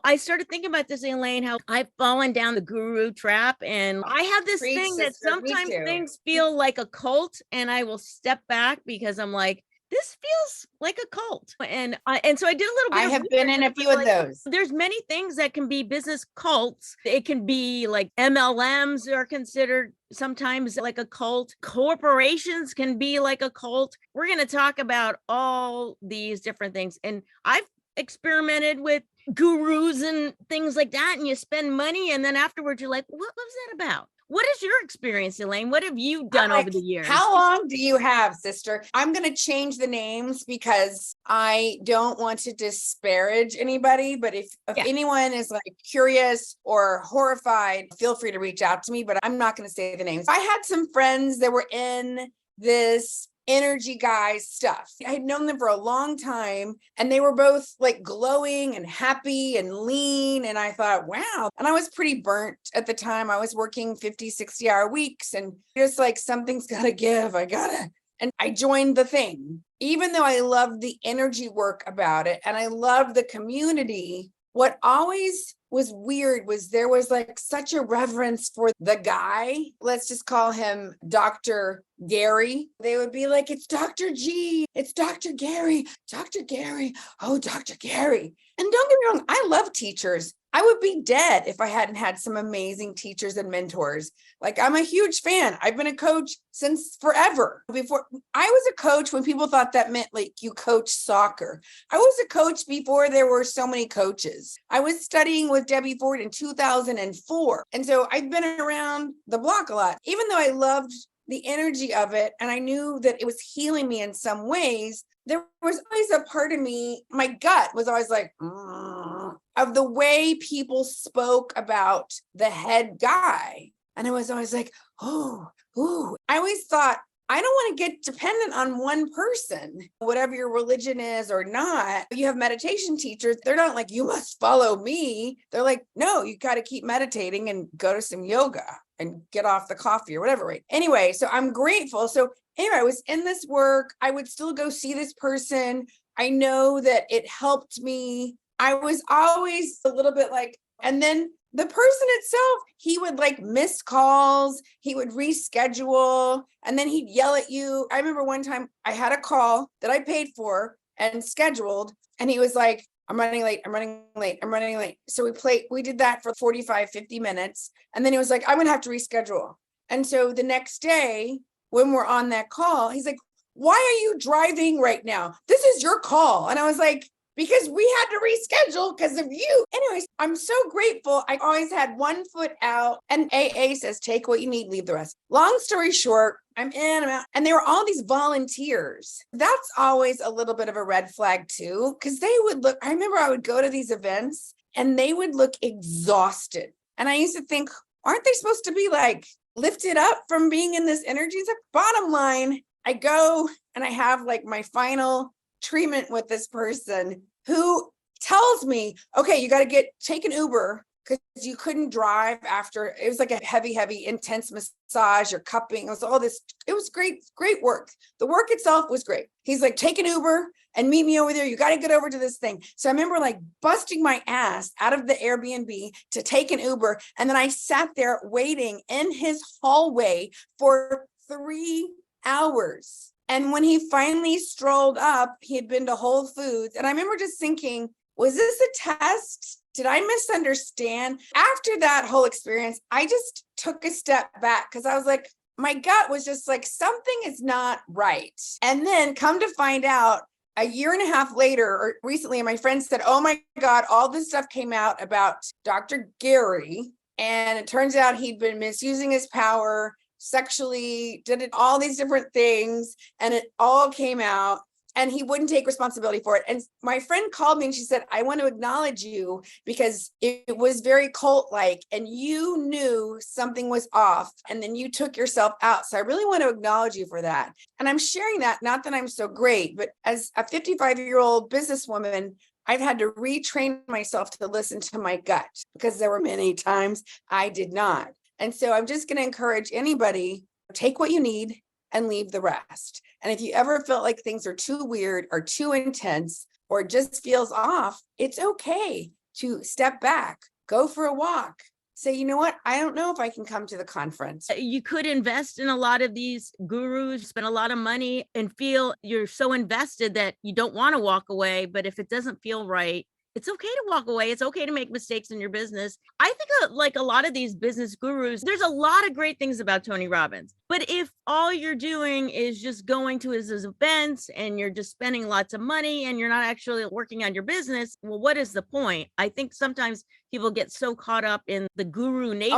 I started thinking about this, Elaine, how I've fallen down the guru trap. And I have this Preach, thing that sister, me sometimes too. things feel like a cult, and I will step back because I'm like, this feels like a cult. And so I did a little bit I of have been research, in and a I few was of like, those. there's many things that can be business cults. It can be like MLMs are considered sometimes like a cult. Corporations can be like a cult. We're going to talk about all these different things. And I've experimented with gurus and things like that, and you spend money, and then afterwards you're like, what was that about? What is your experience, Elaine? What have you done over the years? How long do you have, sister? I'm going to change the names because I don't want to disparage anybody. But if anyone is like curious or horrified, feel free to reach out to me, but I'm not going to say the names. I had some friends that were in this energy guys stuff. I had known them for a long time, and they were both like glowing and happy and lean. And I thought, wow. And I was pretty burnt at the time. I was working 50, 60-hour weeks, and just like, something's got to give. And I joined the thing, even though I loved the energy work about it. And I loved the community. What always was weird was there was like such a reverence for the guy. Let's just call him Dr. Gary. They would be like, it's Dr. G, it's Dr. Gary, Dr. Gary, oh, Dr. Gary. And don't get me wrong, I love teachers. I would be dead if I hadn't had some amazing teachers and mentors. Like, I'm a huge fan. I've been a coach since forever. Before I was a coach, when people thought that meant like you coach soccer. I was a coach before there were so many coaches. I was studying with Debbie Ford in 2004. And so I've been around the block a lot, even though I loved the energy of it. And I knew that it was healing me in some ways. There was always a part of me, my gut was always like, of the way people spoke about the head guy. And I was always like, I always thought, I don't want to get dependent on one person, whatever your religion is or not. You have meditation teachers. They're not like, you must follow me. They're like, no, you got to keep meditating and go to some yoga and get off the coffee or whatever. Right. Anyway, so I'm grateful. So anyway, I was in this work. I would still go see this person. I know that it helped me. I was always a little bit like, and then the person itself, he would like miss calls, he would reschedule, and then he'd yell at you. I remember one time I had a call that I paid for and scheduled, and he was like, I'm running late, I'm running late, I'm running late. So we did that for 45, 50 minutes. And then he was like, I'm gonna have to reschedule. And so the next day, when we're on that call, he's like, why are you driving right now? This is your call. And I was like, because we had to reschedule because of you. Anyways, I'm so grateful. I always had one foot out, and AA says, take what you need, leave the rest. Long story short, I'm in, I'm out. And they were all these volunteers. That's always a little bit of a red flag too, because they would look, I remember I would go to these events and they would look exhausted. And I used to think, aren't they supposed to be like lifted up from being in this energy? It's like, bottom line, I go and I have like my final treatment with this person who tells me, okay, you got to take an Uber because you couldn't drive after. It was like a heavy, intense massage or cupping. It was all this. It was great work. The work itself was great. He's like, take an Uber and meet me over there. You got to get over to this thing. So I remember like busting my ass out of the Airbnb to take an Uber. And then I sat there waiting in his hallway for 3 hours. And when he finally strolled up, he had been to Whole Foods. And I remember just thinking, was this a test? Did I misunderstand? After that whole experience, I just took a step back because I was like, my gut was just like, something is not right. And then come to find out, a year and a half later, or recently, my friend said, oh my God, all this stuff came out about Dr. Gary. And it turns out he'd been misusing his power, sexually, did it, all these different things, and it all came out, and he wouldn't take responsibility for it. And my friend called me and she said, I want to acknowledge you because it was very cult-like and you knew something was off and then you took yourself out. So I really want to acknowledge you for that. And I'm sharing that, not that I'm so great, but as a 55-year-old businesswoman, I've had to retrain myself to listen to my gut because there were many times I did not. And so I'm just going to encourage anybody, take what you need and leave the rest. And if you ever felt like things are too weird or too intense or just feels off, it's okay. to step back, go for a walk, say, you know what? I don't know if I can come to the conference. You could invest in a lot of these gurus, spend a lot of money and feel you're so invested that you don't want to walk away. But if it doesn't feel right, it's okay to walk away. It's okay to make mistakes in your business. I think like a lot of these business gurus, there's a lot of great things about Tony Robbins. But if all you're doing is just going to his events and you're just spending lots of money and you're not actually working on your business, well, what is the point? I think sometimes people get so caught up in the guru nature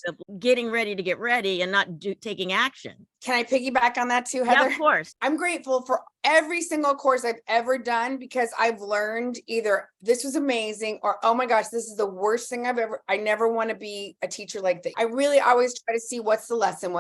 of getting ready to get ready and not taking action. Can I piggyback on that too, Heather? Yeah, of course. I'm grateful for every single course I've ever done because I've learned either this was amazing or, oh my gosh, this is the worst thing I never want to be a teacher like this. I really always try to see what's the lesson.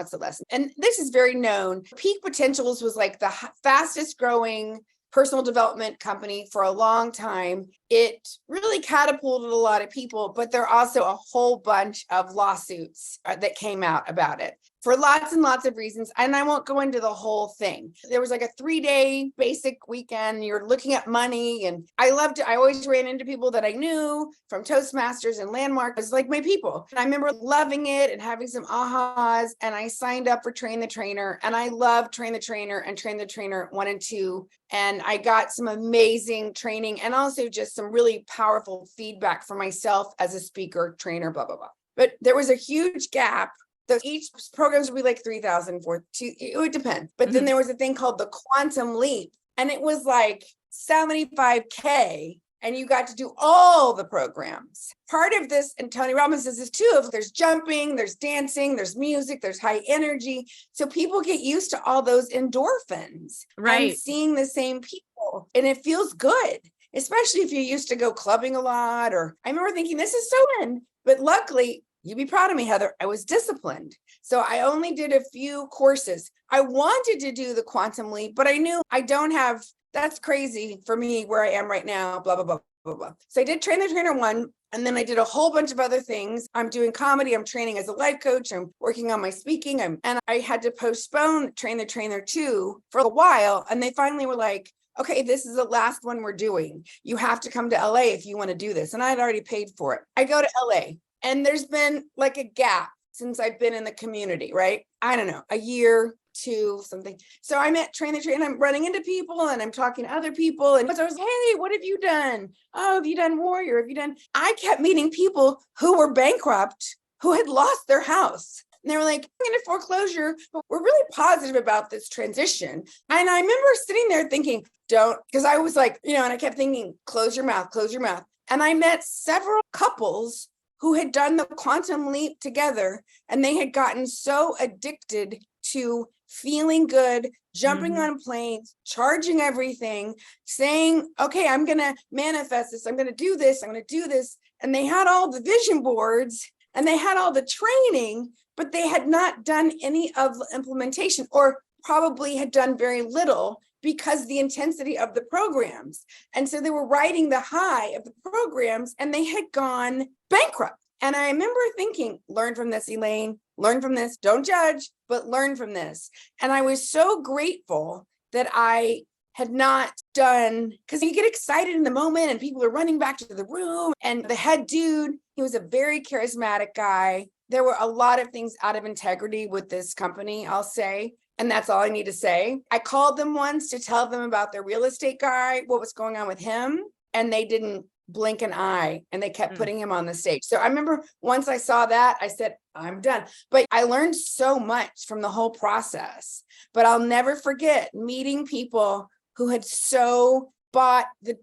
And this is very known. Peak Potentials was like the fastest growing personal development company for a long time. It really catapulted a lot of people, but there are also a whole bunch of lawsuits that came out about it for lots and lots of reasons. And I won't go into the whole thing. There was like a 3-day basic weekend. You're looking at money. And I loved it. I always ran into people that I knew from Toastmasters and Landmark. It was like my people. And I remember loving it and having some ahas. And I signed up for Train the Trainer. And I loved Train the Trainer and Train the Trainer 1 and 2. And I got some amazing training and also just some really powerful feedback for myself as a speaker, trainer, blah, blah, blah. But there was a huge gap. So each programs would be like 3,000, 4,000, it would depend. But then there was a thing called the Quantum Leap. And it was like $75K. And you got to do all the programs. Part of this, and Tony Robbins says this too, there's jumping, there's dancing, there's music, there's high energy. So people get used to all those endorphins. Right. And seeing the same people. And it feels good, especially if you used to go clubbing a lot. Or I remember thinking, this is so fun. But luckily, you'd be proud of me, Heather, I was disciplined. So I only did a few courses. I wanted to do the Quantum Leap, but I knew I don't have, that's crazy for me where I am right now, blah, blah, blah, blah, blah. So I did Train the Trainer 1, and then I did a whole bunch of other things. I'm doing comedy, I'm training as a life coach, I'm working on my speaking, and I had to postpone Train the Trainer 2 for a while. And they finally were like, okay, this is the last one we're doing. You have to come to LA if you want to do this. And I had already paid for it. I go to LA. And there's been like a gap since I've been in the community, right? I don't know, a year, 2, something. So I'm at Train the Trainer, I'm running into people and I'm talking to other people. And so I was, hey, what have you done? Oh, have you done Warrior? Have you done? I kept meeting people who were bankrupt, who had lost their house. And they were like, I'm in a foreclosure, but we're really positive about this transition. And I remember sitting there thinking, don't, because I was like, and I kept thinking, close your mouth, close your mouth. And I met several couples who had done the Quantum Leap together, and they had gotten so addicted to feeling good, jumping on planes, charging everything, saying, okay, I'm going to manifest this. I'm going to do this. I'm going to do this. And they had all the vision boards and they had all the training, but they had not done any of the implementation, or probably had done very little because the intensity of the programs. And so they were riding the high of the programs and they had gone bankrupt. And I remember thinking, learn from this, Elaine, learn from this, don't judge, but learn from this. And I was so grateful that I had not done, because you get excited in the moment and people are running back to the room. And the head dude, he was a very charismatic guy. There were a lot of things out of integrity with this company, I'll say. And that's all I need to say. I called them once to tell them about their real estate guy, what was going on with him. And they didn't blink an eye and they kept putting him on the stage. So I remember once I saw that, I said, I'm done. But I learned so much from the whole process. But I'll never forget meeting people who had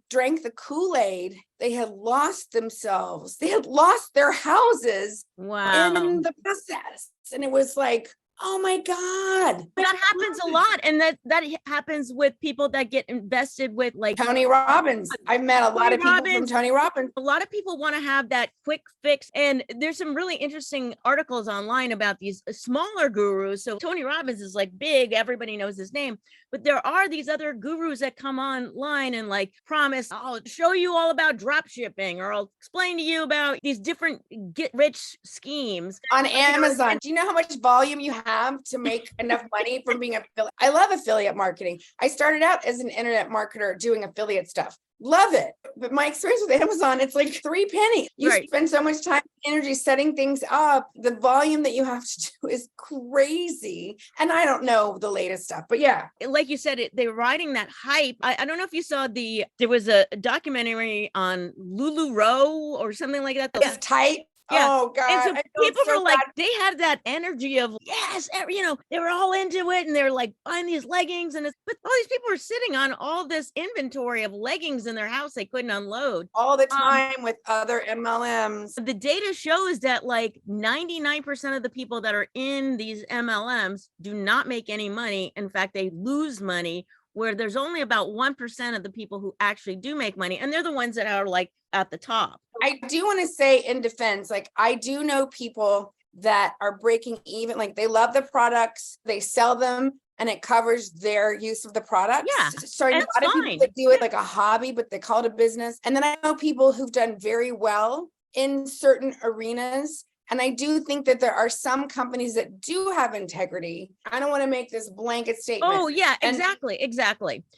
drank the Kool-Aid. They had lost themselves. They had lost their houses in the process. And it was like, oh my God. That happens a lot. And that happens with people that get invested with like Tony Robbins. I've met a lot of people from Tony Robbins. A lot of people want to have that quick fix. And there's some really interesting articles online about these smaller gurus. So Tony Robbins is like big, everybody knows his name. But there are these other gurus that come online and like promise, I'll show you all about drop shipping, or I'll explain to you about these different get rich schemes on Amazon. Do you know how much volume you have have to make enough money from being affiliate. I love affiliate marketing. I started out as an internet marketer doing affiliate stuff. Love it. But my experience with Amazon, it's like 3 pennies. You spend so much time and energy setting things up. The volume that you have to do is crazy. And I don't know the latest stuff, but yeah. Like you said, they're riding that hype. I don't know if you saw there was a documentary on LuLaRoe or something like that. It's tight. Yeah. Oh God. And so people were like, they had that energy of, yes, they were all into it and they're like buying these leggings but all these people were sitting on all this inventory of leggings in their house they couldn't unload. All the time with other MLMs. The data shows that like 99% of the people that are in these MLMs do not make any money. In fact, they lose money, where there's only about 1% of the people who actually do make money. And they're the ones that are like at the top. I do want to say in defense, like I do know people that are breaking even, like they love the products, they sell them and it covers their use of the products. Yeah. So a lot of people that do it like a hobby, but they call it a business. And then I know people who've done very well in certain arenas. And I do think that there are some companies that do have integrity. I don't want to make this blanket statement. Oh, yeah, exactly.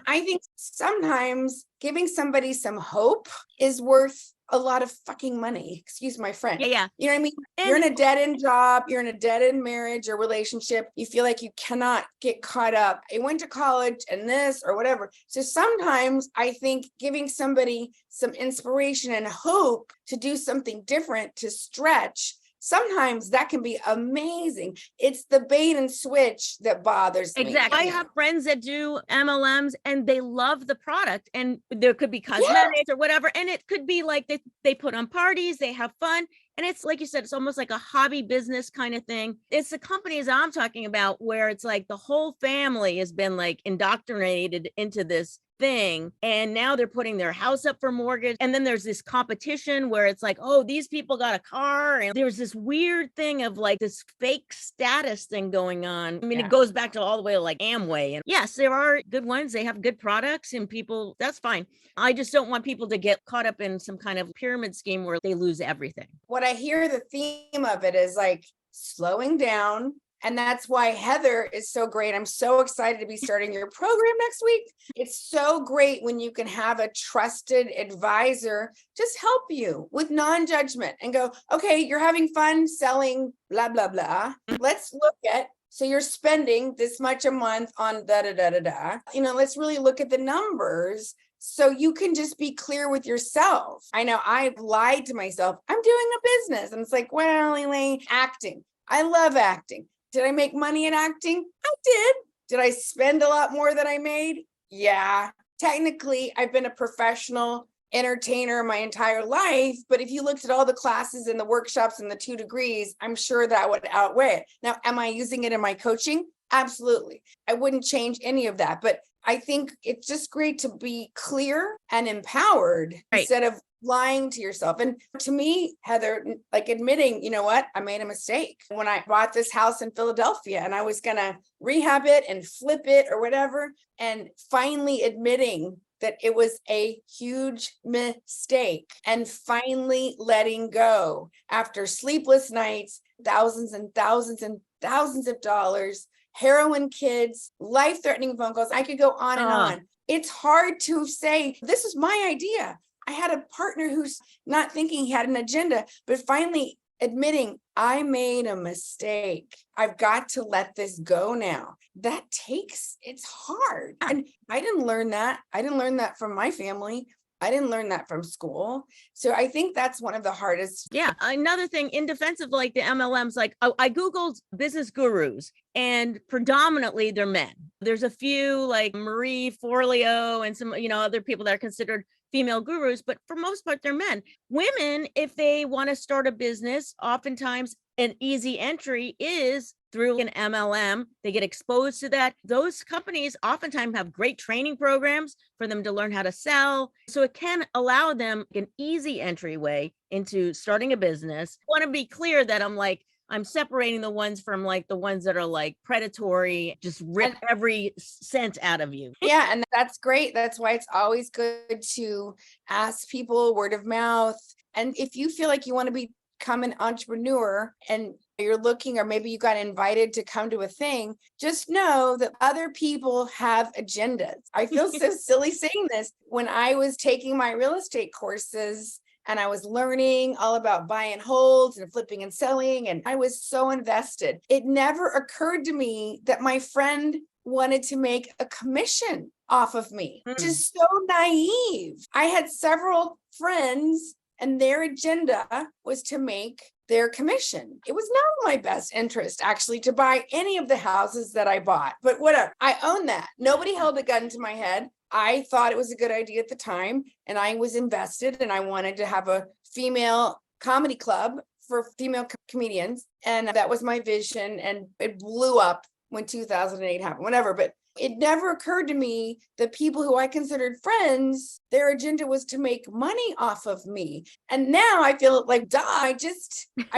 I think sometimes giving somebody some hope is worth a lot of fucking money. Excuse my French. Yeah. You know what I mean? You're in a dead-end job. You're in a dead-end marriage or relationship. You feel like you cannot get caught up. I went to college and this or whatever. So sometimes I think giving somebody some inspiration and hope to do something different, to stretch, sometimes that can be amazing. It's the bait and switch that bothers me. Exactly. I have friends that do MLMs and they love the product, and there could be cosmetics or whatever. And it could be like they put on parties, they have fun. And it's like you said, it's almost like a hobby business kind of thing. It's the companies I'm talking about where it's like the whole family has been like indoctrinated into this thing. And now they're putting their house up for mortgage. And then there's this competition where it's like, oh, these people got a car. And there's this weird thing of like this fake status thing going on. I mean, it goes back to all the way to like Amway. And yes, there are good ones. They have good products and people, that's fine. I just don't want people to get caught up in some kind of pyramid scheme where they lose everything. What I hear the theme of it is like slowing down. And that's why Heather is so great. I'm so excited to be starting your program next week. It's so great when you can have a trusted advisor just help you with non-judgment and go, okay, you're having fun selling blah, blah, blah. Let's look at, so you're spending this much a month on da, da, da, da, da. Let's really look at the numbers so you can just be clear with yourself. I know I've lied to myself. I'm doing a business. And it's like, well, Elaine, acting. I love acting. Did I make money in acting? I did. Did I spend a lot more than I made? Yeah. Technically, I've been a professional entertainer my entire life. But if you looked at all the classes and the workshops and the 2 degrees, I'm sure that would outweigh it. Now, am I using it in my coaching? Absolutely. I wouldn't change any of that. But I think it's just great to be clear and empowered instead of lying to yourself. And to me, Heather, like admitting, you know what, I made a mistake when I bought this house in Philadelphia and I was going to rehab it and flip it or whatever. And finally admitting that it was a huge mistake and finally letting go after sleepless nights, thousands and thousands and thousands of dollars, heroin kids, life-threatening phone calls. I could go on and on. It's hard to say, this is my idea. I had a partner who's not thinking he had an agenda, but finally admitting, I made a mistake. I've got to let this go now. It's hard. And I didn't learn that. I didn't learn that from my family. I didn't learn that from school. So I think that's one of the hardest. Yeah. Another thing in defense of like the MLMs, like I Googled business gurus and predominantly they're men. There's a few like Marie Forleo and some, other people that are considered female gurus, but for most part, they're men. Women, if they want to start a business, oftentimes an easy entry is through an MLM. They get exposed to that. Those companies oftentimes have great training programs for them to learn how to sell. So it can allow them an easy entryway into starting a business. I want to be clear that I'm separating the ones from like the ones that are like predatory, just rip every cent out of you. Yeah. And that's great. That's why it's always good to ask people word of mouth. And if you feel like you want to become an entrepreneur and you're looking, or maybe you got invited to come to a thing, just know that other people have agendas. I feel so silly saying this. When I was taking my real estate courses and I was learning all about buy and holds and flipping and selling, and I was so invested, it never occurred to me that my friend wanted to make a commission off of me. Just so naive. I had several friends and their agenda was to make their commission. It was not in my best interest, actually, to buy any of the houses that I bought, but whatever. I own that. Nobody held a gun to my head. I thought it was a good idea at the time, and I was invested, and I wanted to have a female comedy club for female comedians. And that was my vision, and it blew up when 2008 happened, whatever. But it never occurred to me that people who I considered friends, their agenda was to make money off of me. And now I feel like, duh, I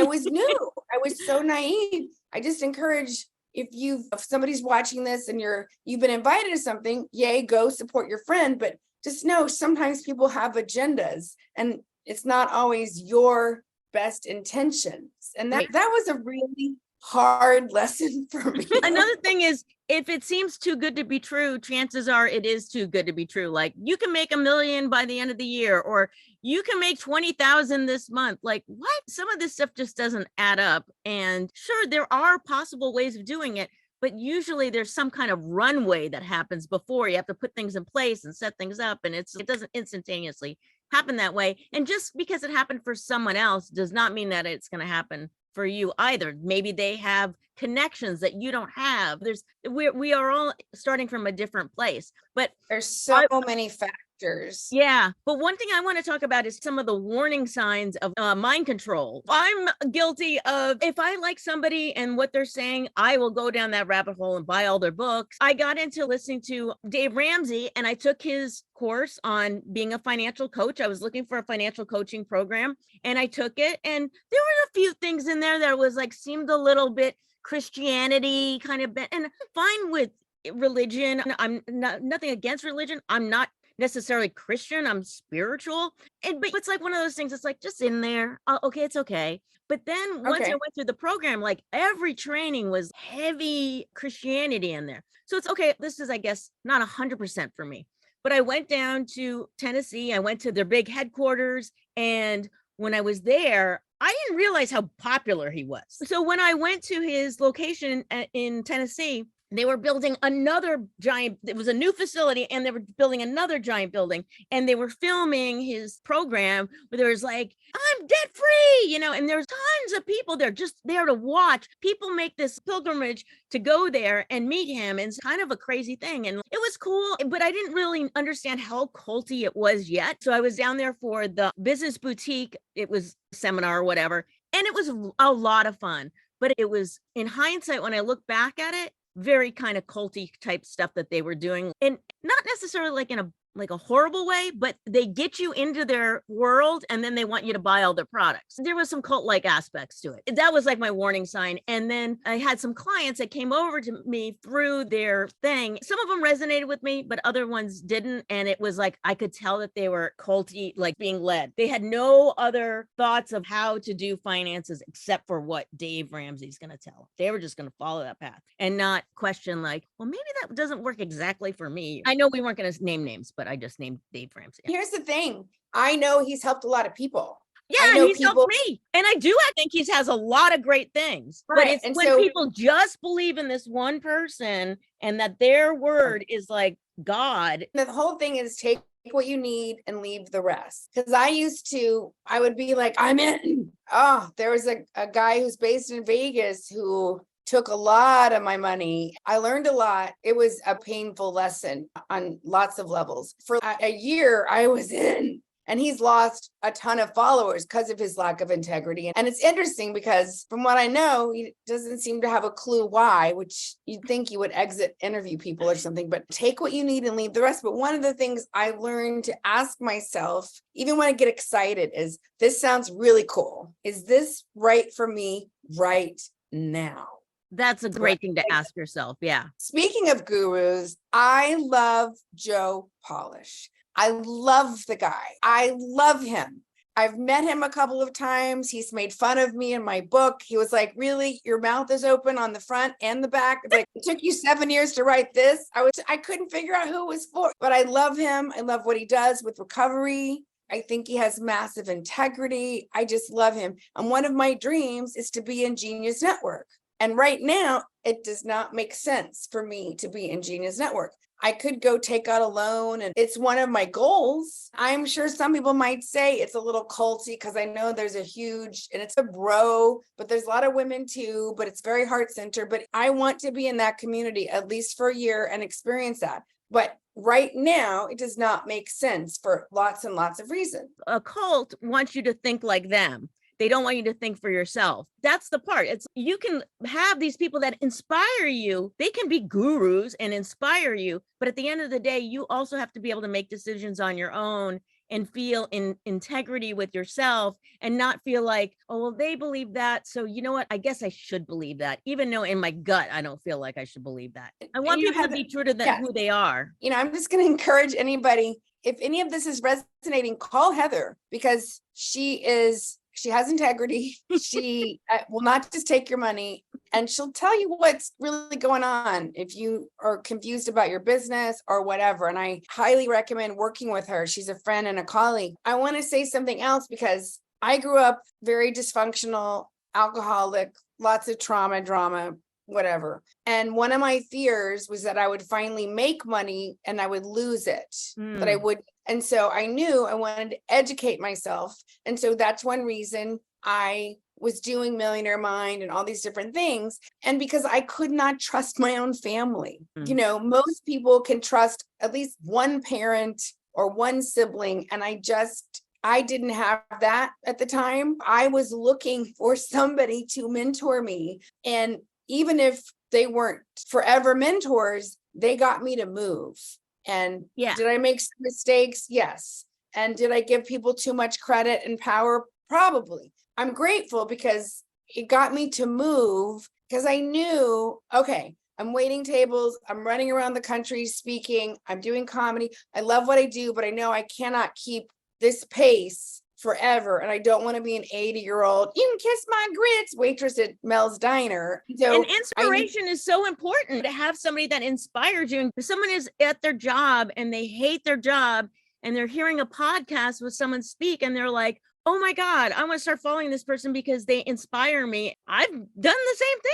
was new. I was so naive. I just encourage, if somebody's watching this and you've been invited to something, yay, go support your friend. But just know sometimes people have agendas, and it's not always your best intentions. And that was a really hard lesson for me. Another thing is, if it seems too good to be true, chances are it is too good to be true. Like, you can make $1 million by the end of the year, or you can make 20,000 this month. Like, what? Some of this stuff just doesn't add up. And sure, there are possible ways of doing it, but usually there's some kind of runway that happens before you have to put things in place and set things up. And it doesn't instantaneously happen that way. And just because it happened for someone else does not mean that it's going to happen for you either. Maybe they have connections that you don't have. We are all starting from a different place, but there's so many factors. Yeah. But one thing I want to talk about is some of the warning signs of mind control. I'm guilty of, if I like somebody and what they're saying, I will go down that rabbit hole and buy all their books. I got into listening to Dave Ramsey, and I took his course on being a financial coach. I was looking for a financial coaching program, and I took it. And there were a few things in there that was like, seemed a little bit Christianity kind of, and fine with religion. I'm nothing against religion. I'm not necessarily Christian, I'm spiritual. But it's like one of those things, it's like just in there. Okay, it's okay. But then once I went through the program, like every training was heavy Christianity in there. So it's okay. This is, I guess, not 100% for me. But I went down to Tennessee. I went to their big headquarters. And when I was there, I didn't realize how popular he was. So when I went to his location in Tennessee, they were building another giant, it was a new facility, and they were building another giant building, and they were filming his program where there was like, I'm debt free, and there's tons of people there just there to watch. People make this pilgrimage to go there and meet him, and it's kind of a crazy thing. And it was cool, but I didn't really understand how culty it was yet. So I was down there for the business boutique. It was a seminar or whatever, and it was a lot of fun. But it was, in hindsight, when I look back at it, very kind of culty type stuff that they were doing, and not necessarily like in a horrible way, but they get you into their world and then they want you to buy all their products. There was some cult-like aspects to it. That was like my warning sign. And then I had some clients that came over to me through their thing. Some of them resonated with me, but other ones didn't. And it was like, I could tell that they were culty, like being led. They had no other thoughts of how to do finances except for what Dave Ramsey's going to tell them. They were just going to follow that path and not question like, well, maybe that doesn't work exactly for me. I know we weren't going to name names, but I just named Dave Ramsey. Here's the thing. I know he's helped a lot of people. Yeah, he's helped me. And I think he has a lot of great things. Right. But it's and when people just believe in this one person and that their word is like God. The whole thing is take what you need and leave the rest. Because I would be like, I'm in. Oh, there was a guy who's based in Vegas who took a lot of my money. I learned a lot. It was a painful lesson on lots of levels. For a year, I was in, and he's lost a ton of followers because of his lack of integrity. And it's interesting because from what I know, he doesn't seem to have a clue why, which you'd think you would exit interview people or something, but take what you need and leave the rest. But one of the things I learned to ask myself, even when I get excited, is this sounds really cool. Is this right for me right now? That's a great thing to ask yourself. Yeah. Speaking of gurus, I love Joe Polish. I love the guy. I love him. I've met him a couple of times. He's made fun of me in my book. He was like, really, your mouth is open on the front and the back. It's like, it took you 7 years to write this. I couldn't figure out who it was for, but I love him. I love what he does with recovery. I think he has massive integrity. I just love him. And one of my dreams is to be in Genius Network. And right now, it does not make sense for me to be in Genius Network. I could go take out a loan, and it's one of my goals. I'm sure some people might say it's a little culty because I know there's a huge, and it's a bro, but there's a lot of women too, but it's very heart-centered. But I want to be in that community at least for a year and experience that. But right now, it does not make sense for lots and lots of reasons. A cult wants you to think like them. They don't want you to think for yourself. That's the part. It's you can have these people that inspire you. They can be gurus and inspire you. But at the end of the day, you also have to be able to make decisions on your own and feel in integrity with yourself and not feel like, oh, well, they believe that. So you know what? I guess I should believe that, even though in my gut, I don't feel like I should believe that. I want people to be true to who they are. I'm just going to encourage anybody. If any of this is resonating, call Heather, because she has integrity. She will not just take your money, and she'll tell you what's really going on if you are confused about your business or whatever. And I highly recommend working with her. She's a friend and a colleague. I want to say something else because I grew up very dysfunctional, alcoholic, lots of trauma, drama, whatever. And one of my fears was that I would finally make money and I would lose it, that I would. And so I knew I wanted to educate myself. And so that's one reason I was doing Millionaire Mind and all these different things. And because I could not trust my own family. Most people can trust at least one parent or one sibling. And I didn't have that at the time. I was looking for somebody to mentor me. And even if they weren't forever mentors, they got me to move. And did I make some mistakes? Yes. And did I give people too much credit and power? Probably. I'm grateful because it got me to move, because I knew, okay, I'm waiting tables. I'm running around the country speaking. I'm doing comedy. I love what I do, but I know I cannot keep this pace forever. And I don't want to be an 80-year-old, you can kiss my grits waitress at Mel's Diner. So and inspiration is so important to have somebody that inspires you. If someone is at their job and they hate their job and they're hearing a podcast with someone speak and they're like, oh my God, I want to start following this person because they inspire me. I've done the same thing.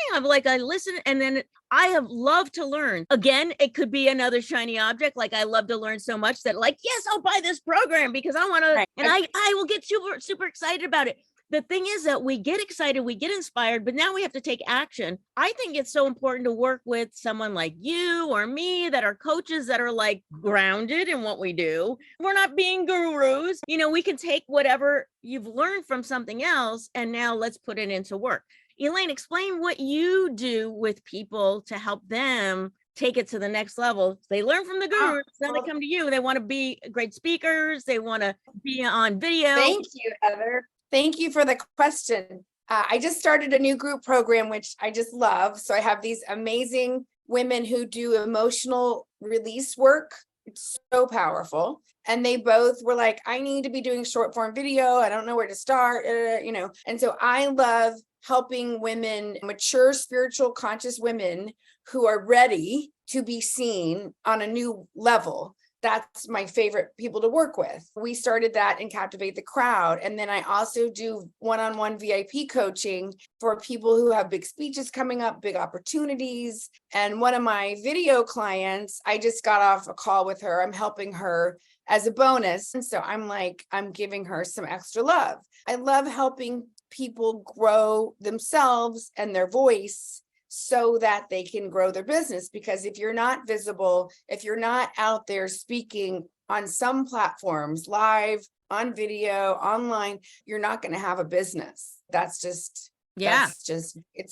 I listen, and then I have loved to learn. Again, it could be another shiny object. Like I love to learn so much that yes, I'll buy this program because I want to, right. And I will get super, super excited about it. The thing is that we get excited, we get inspired, but now we have to take action. I think it's so important to work with someone like you or me that are coaches that are like grounded in what we do. We're not being gurus. We can take whatever you've learned from something else and now let's put it into work. Elaine, explain what you do with people to help them take it to the next level. They learn from the gurus. Now they come to you. They want to be great speakers. They want to be on video. Thank you, Heather. Thank you for the question. I just started a new group program, which I just love. So I have these amazing women who do emotional release work. It's so powerful. And they both were like, I need to be doing short form video. I don't know where to start, And so I love helping women, mature, spiritual, conscious women who are ready to be seen on a new level. That's my favorite people to work with. We started that in Captivate the Crowd. And then I also do one-on-one VIP coaching for people who have big speeches coming up, big opportunities. And one of my video clients, I just got off a call with her. I'm helping her as a bonus. And so I'm giving her some extra love. I love helping people grow themselves and their voice so that they can grow their business. Because if you're not visible, if you're not out there speaking on some platforms, live, on video, online, you're not going to have a business. It's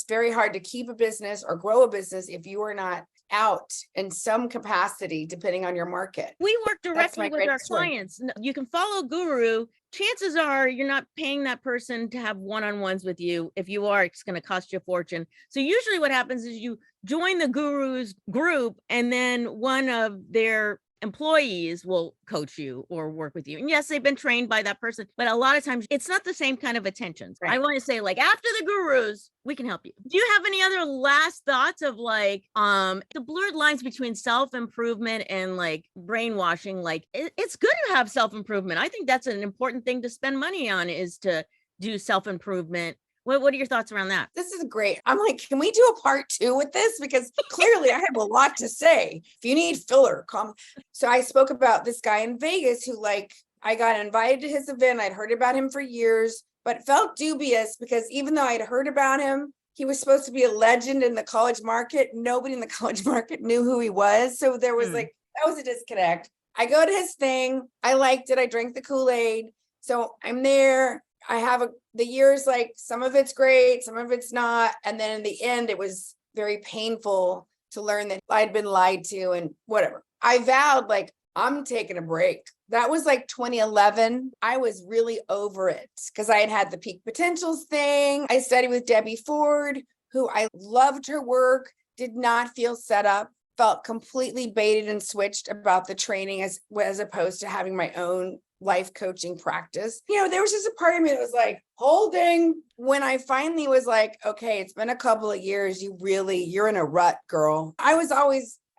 very hard to keep a business or grow a business if you are not out in some capacity, depending on your market. We work directly with our clients. You can follow Guru. Chances are you're not paying that person to have one-on-ones with you. If you are, it's going to cost you a fortune. So usually what happens is you join the Guru's group and then one of their employees will coach you or work with you. And yes, they've been trained by that person, but a lot of times it's not the same kind of attention. Right. I want to say, like, after the gurus, we can help you. Do you have any other last thoughts of like the blurred lines between self-improvement and like brainwashing? Like it's good to have self-improvement. I think that's an important thing to spend money on, is to do self-improvement. What are your thoughts around that? This is great. I'm like, can we do a part 2 with this? Because clearly I have a lot to say. If you need filler, come. So I spoke about this guy in Vegas who, like, I got invited to his event. I'd heard about him for years, but felt dubious because even though I'd heard about him, he was supposed to be a legend in the college market. Nobody in the college market knew who he was. So there was like, that was a disconnect. I go to his thing. I liked it. I drank the Kool-Aid. So I'm there. I have the years, like, some of it's great, some of it's not. And then in the end, it was very painful to learn that I'd been lied to and whatever. I vowed, like, I'm taking a break. That was like 2011. I was really over it because I had the peak potentials thing. I studied with Debbie Ford, who I loved her work, did not feel set up, felt completely baited and switched about the training as opposed to having my own life coaching practice. You know, there was just a part of me that was like holding when I finally was like, okay, it's been a couple of years. You're in a rut, girl. I've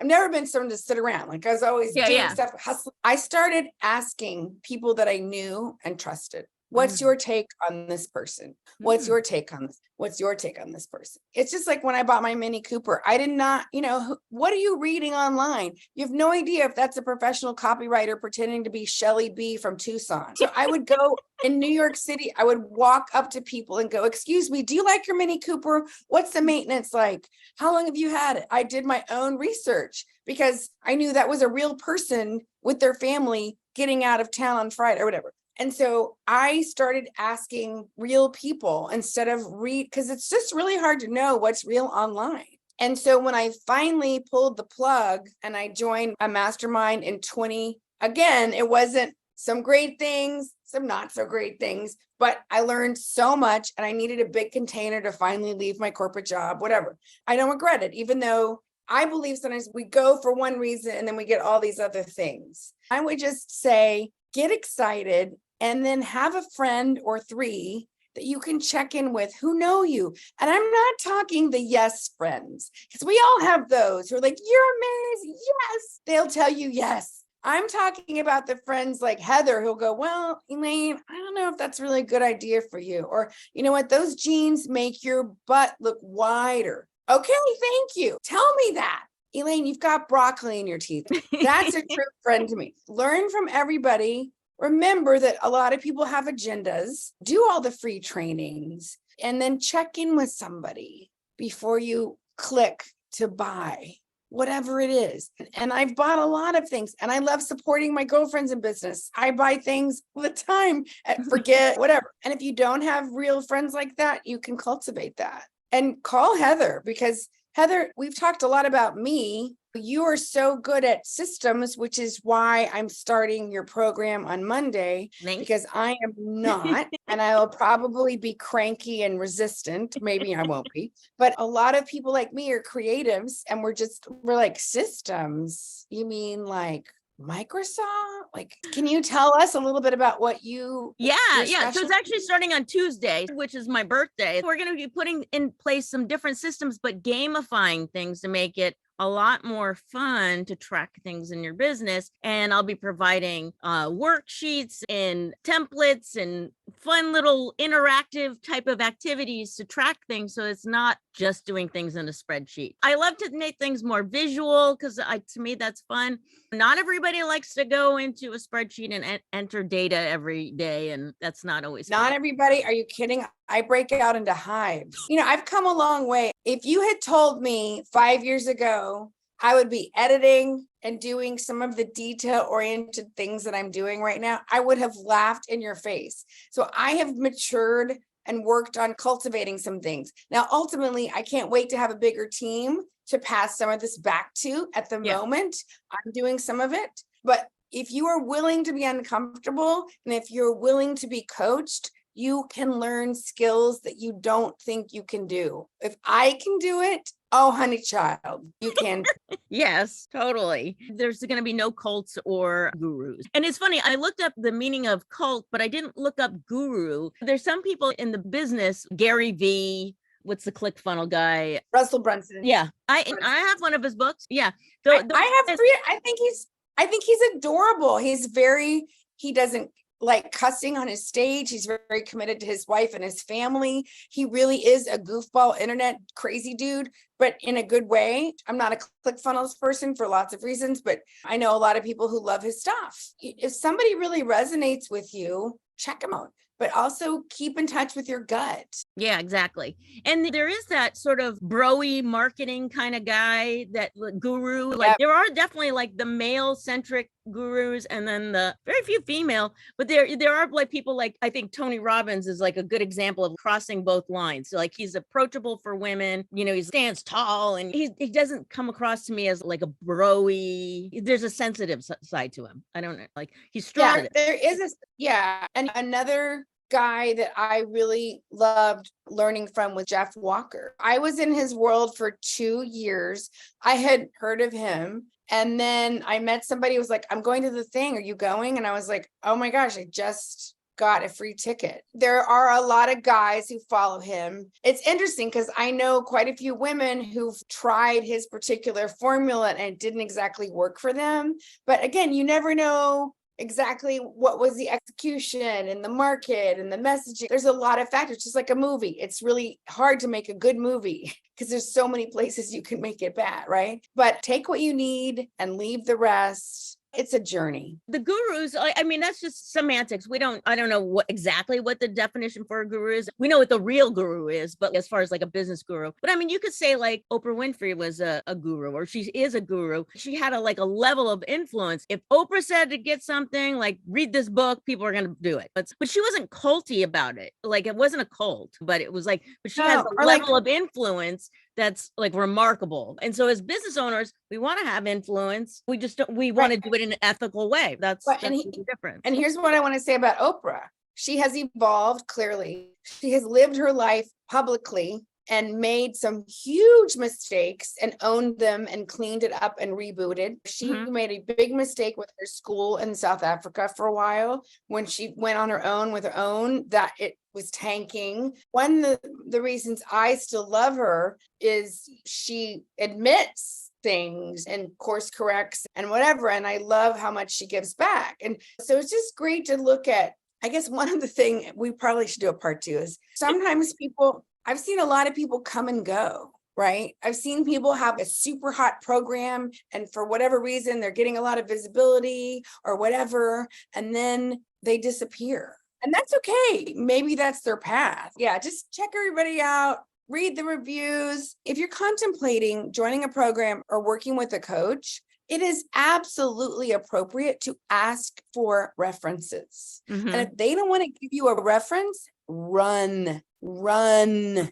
never been someone to sit around. Like, I was always doing stuff, hustling. I started asking people that I knew and trusted, what's your take on this person? What's your take on this? What's your take on this person? It's just like when I bought my Mini Cooper, I did not, what are you reading online? You have no idea if that's a professional copywriter pretending to be Shelly B from Tucson. So I would go in New York City, I would walk up to people and go, excuse me, do you like your Mini Cooper? What's the maintenance like? How long have you had it? I did my own research because I knew that was a real person with their family getting out of town on Friday or whatever. And so I started asking real people instead of because it's just really hard to know what's real online. And so when I finally pulled the plug and I joined a mastermind in again, it wasn't some great things, some not so great things, but I learned so much and I needed a big container to finally leave my corporate job, whatever. I don't regret it, even though I believe sometimes we go for one reason and then we get all these other things. I would just say, get excited. And then have a friend or 3 that you can check in with who know you. And I'm not talking the yes friends, because we all have those who are like, you're amazing. Yes. They'll tell you yes. I'm talking about the friends like Heather who'll go, well, Elaine, I don't know if that's really a good idea for you. Or, you know what? Those jeans make your butt look wider. Okay, thank you. Tell me that. Elaine, you've got broccoli in your teeth. That's a true friend to me. Learn from everybody. Remember that a lot of people have agendas. Do all the free trainings and then check in with somebody before you click to buy whatever it is. And I've bought a lot of things and I love supporting my girlfriends in business. I buy things all the time and forget whatever. And if you don't have real friends like that, you can cultivate that and call Heather, because Heather, we've talked a lot about me. You are so good at systems, which is why I'm starting your program on Monday. Thanks. Because I am not, and I will probably be cranky and resistant. Maybe I won't be, but a lot of people like me are creatives and we're like systems. You mean like Microsoft? Like, can you tell us a little bit about what you? Yeah. So it's actually starting on Tuesday, which is my birthday. We're going to be putting in place some different systems, but gamifying things to make it a lot more fun to track things in your business. And I'll be providing worksheets and templates and fun little interactive type of activities to track things. So it's not just doing things in a spreadsheet. I love to make things more visual because to me, that's fun. Not everybody likes to go into a spreadsheet and enter data every day. And that's not always fun. Not everybody. Are you kidding? I break out into hives. I've come a long way. If you had told me 5 years ago, I would be editing and doing some of the detail-oriented things that I'm doing right now, I would have laughed in your face. So I have matured and worked on cultivating some things. Now, ultimately, I can't wait to have a bigger team to pass some of this back to. At the moment, I'm doing some of it. But if you are willing to be uncomfortable and if you're willing to be coached, you can learn skills that you don't think you can do. If I can do it, Oh, honey child, you can. Yes, totally. There's going to be no cults or gurus. And it's funny, I looked up the meaning of cult, but I didn't look up guru. There's some people in the business, Gary V, what's the ClickFunnels guy? Russell Brunson. Yeah. I have one of his books. Yeah. I have three. I think he's adorable. He doesn't like cussing on his stage. He's very committed to his wife and his family. He really is a goofball internet crazy dude, but in a good way. I'm not a ClickFunnels person for lots of reasons, but I know a lot of people who love his stuff. If somebody really resonates with you, check him out, but also keep in touch with your gut. Yeah, exactly. And there is that sort of bro-y marketing kind of guy, that guru. Like there are definitely like the male centric gurus and then the very few female, but there are like people like, I think Tony Robbins is like a good example of crossing both lines. So like he's approachable for women, he stands tall and he doesn't come across to me as like a bro-y. There's a sensitive side to him. I don't know, like he's strong. And another guy that I really loved learning from was Jeff Walker. I was in his world for 2 years. I had heard of him. And then I met somebody who was like, I'm going to the thing. Are you going? And I was like, oh my gosh, I just got a free ticket. There are a lot of guys who follow him. It's interesting because I know quite a few women who've tried his particular formula and it didn't exactly work for them. But again, you never know exactly what was the execution and the market and the messaging. There's a lot of factors, just like a movie. It's really hard to make a good movie because there's so many places you can make it bad, right? But take what you need and leave the rest. It's a journey. The gurus, I mean, that's just semantics. I don't know exactly what the definition for a guru is. We know what the real guru is, but as far as like a business guru, but I mean, you could say like Oprah Winfrey was a guru, or she is a guru. She had a level of influence. If Oprah said to get something, like read this book, people are going to do it. But she wasn't culty about it. Like it wasn't a cult, but it was like, but she has a level of influence that's like remarkable. And so as business owners, we want to have influence. We just don't, we want to do it in an ethical way. That's the difference. And here's what I want to say about Oprah. She has evolved clearly. She has lived her life publicly and made some huge mistakes and owned them and cleaned it up and rebooted. She made a big mistake with her school in South Africa for a while when she went on her own with her own, that it was tanking. One of the reasons I still love her is she admits things and course corrects and whatever. And I love how much she gives back. And so it's just great to look at. I guess one of the things we probably should do a part 2 is sometimes I've seen a lot of people come and go, right? I've seen people have a super hot program and for whatever reason, they're getting a lot of visibility or whatever, and then they disappear. And that's okay. Maybe that's their path. Yeah, just check everybody out. Read the reviews. If you're contemplating joining a program or working with a coach, it is absolutely appropriate to ask for references. And if they don't want to give you a reference, run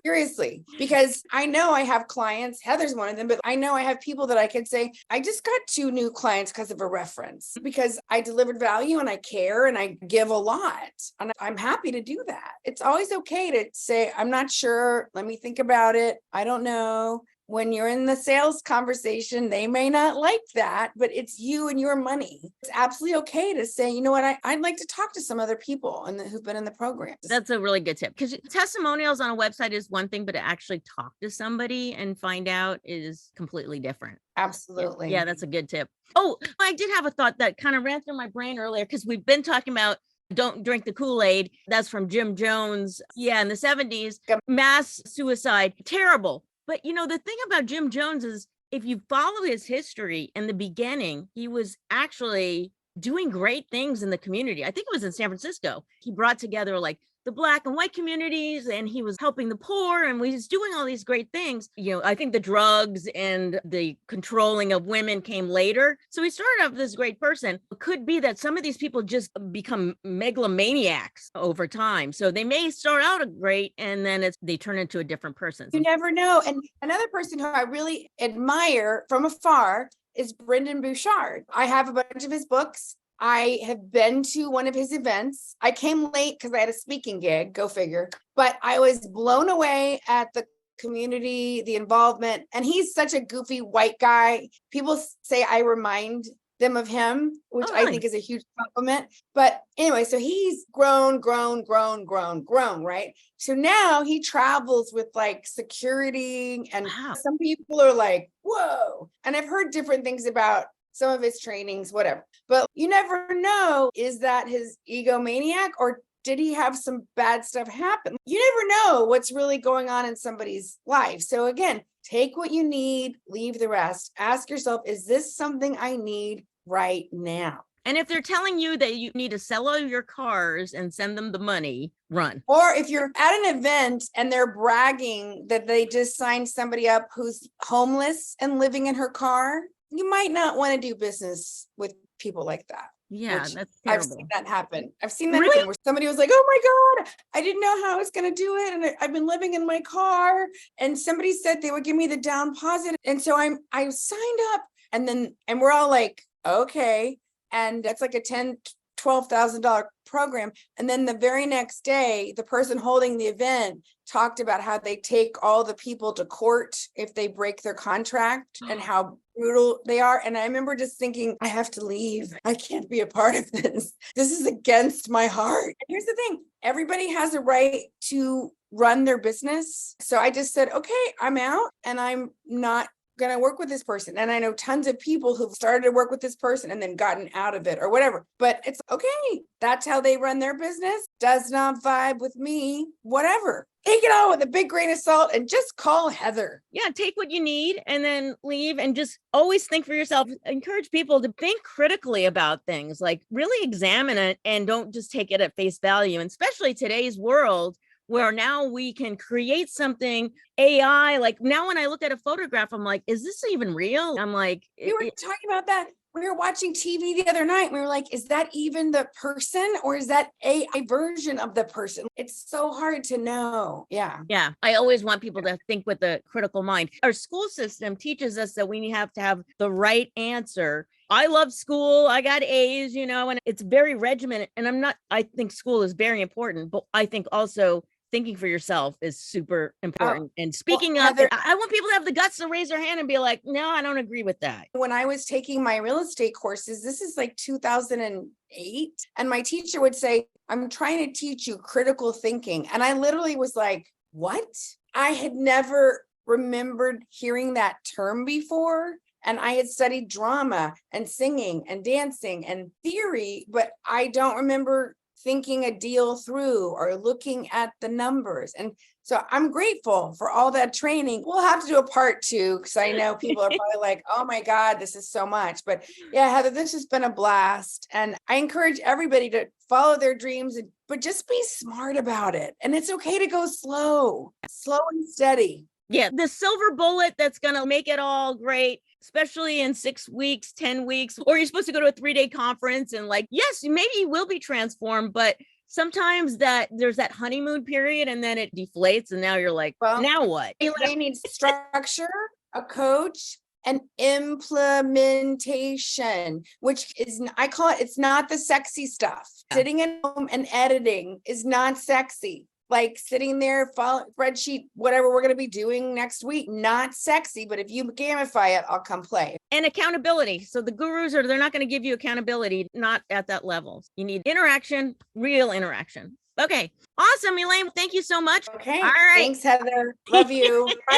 seriously, because I know I have clients, Heather's one of them, but I know I have people that I can say, I just got 2 new clients because of a reference, because I delivered value and I care and I give a lot. And I'm happy to do that. It's always okay to say, I'm not sure. Let me think about it. I don't know. When you're in the sales conversation, they may not like that, but it's you and your money. It's absolutely okay to say, you know what, I'd like to talk to some other people who've been in the program. That's a really good tip, because testimonials on a website is one thing, but to actually talk to somebody and find out is completely different. Absolutely. Yeah, that's a good tip. Oh, I did have a thought that kind of ran through my brain earlier, because we've been talking about don't drink the Kool-Aid. That's from Jim Jones. Yeah, in the 70s, mass suicide, terrible. But, the thing about Jim Jones is if you follow his history in the beginning, he was actually doing great things in the community. I think it was in San Francisco. He brought together like the Black and white communities, and he was helping the poor, and he was doing all these great things. I think the drugs and the controlling of women came later. So he started off this great person. It could be that some of these people just become megalomaniacs over time. So they may start out great, and then they turn into a different person. You never know. And another person who I really admire from afar is Brendan Bouchard. I have a bunch of his books. I have been to one of his events. I came late because I had a speaking gig, go figure. But I was blown away at the community, the involvement. And he's such a goofy white guy. People say I remind them of him, which I think is a huge compliment. But anyway, so he's grown, right? So now he travels with like security, and some people are like, whoa. And I've heard different things about some of his trainings, whatever. But you never know, is that his egomaniac, or did he have some bad stuff happen? You never know what's really going on in somebody's life. So again, take what you need, leave the rest. Ask yourself, is this something I need right now? And if they're telling you that you need to sell all your cars and send them the money, run. Or if you're at an event and they're bragging that they just signed somebody up who's homeless and living in her car, you might not want to do business with people like that. Yeah, that's terrible. I've seen that happen. I've seen that happen where somebody was like, oh my God, I didn't know how I was going to do it. And I've been living in my car. And somebody said they would give me the down deposit. And so I signed up, and we're all like, okay. And that's like a $12,000 program. And then the very next day, the person holding the event talked about how they take all the people to court if they break their contract and how brutal they are. And I remember just thinking, I have to leave. I can't be a part of this. This is against my heart. And here's the thing. Everybody has a right to run their business. So I just said, okay, I'm out, and I'm not going to work with this person. And I know tons of people who've started to work with this person and then gotten out of it or whatever. But it's okay. That's how they run their business. Does not vibe with me. Whatever. Take it all with a big grain of salt and just call Heather. Yeah, take what you need and then leave, and just always think for yourself. Encourage people to think critically about things, like really examine it and don't just take it at face value. And especially today's world, where now we can create something AI. Like now when I look at a photograph, I'm like, is this even real? I'm like, we were talking about that. We were watching TV the other night. We were like, is that even the person, or is that AI version of the person? It's so hard to know. Yeah. Yeah. I always want people to think with a critical mind. Our school system teaches us that we have to have the right answer. I love school. I got A's, and it's very regimented. And I think school is very important, but I think also thinking for yourself is super important. And speaking up, Heather, I want people to have the guts to raise their hand and be like, no, I don't agree with that. When I was taking my real estate courses, this is like 2008. And my teacher would say, I'm trying to teach you critical thinking. And I literally was like, what? I had never remembered hearing that term before. And I had studied drama and singing and dancing and theory, but I don't remember thinking a deal through or looking at the numbers. And so I'm grateful for all that training. We'll have to do a part 2, because I know people are probably like, oh my God, this is so much. But yeah, Heather, this has been a blast. And I encourage everybody to follow their dreams, but just be smart about it. And it's okay to go slow and steady. Yeah, the silver bullet that's going to make it all great, especially in 6 weeks, 10 weeks, or you're supposed to go to a 3-day conference and yes, maybe you will be transformed, but sometimes there's that honeymoon period and then it deflates and now you're like, well, now what? You need structure, a coach, and implementation, which is, I call it, it's not the sexy stuff. Yeah. Sitting at home and editing is not sexy. Like sitting there, follow spreadsheet, whatever we're going to be doing next week, not sexy, but if you gamify it, I'll come play. And accountability. So the gurus they're not going to give you accountability, not at that level. You need interaction, real interaction. Okay. Awesome, Elaine. Thank you so much. Okay. All right. Thanks, Heather. Love you. Bye.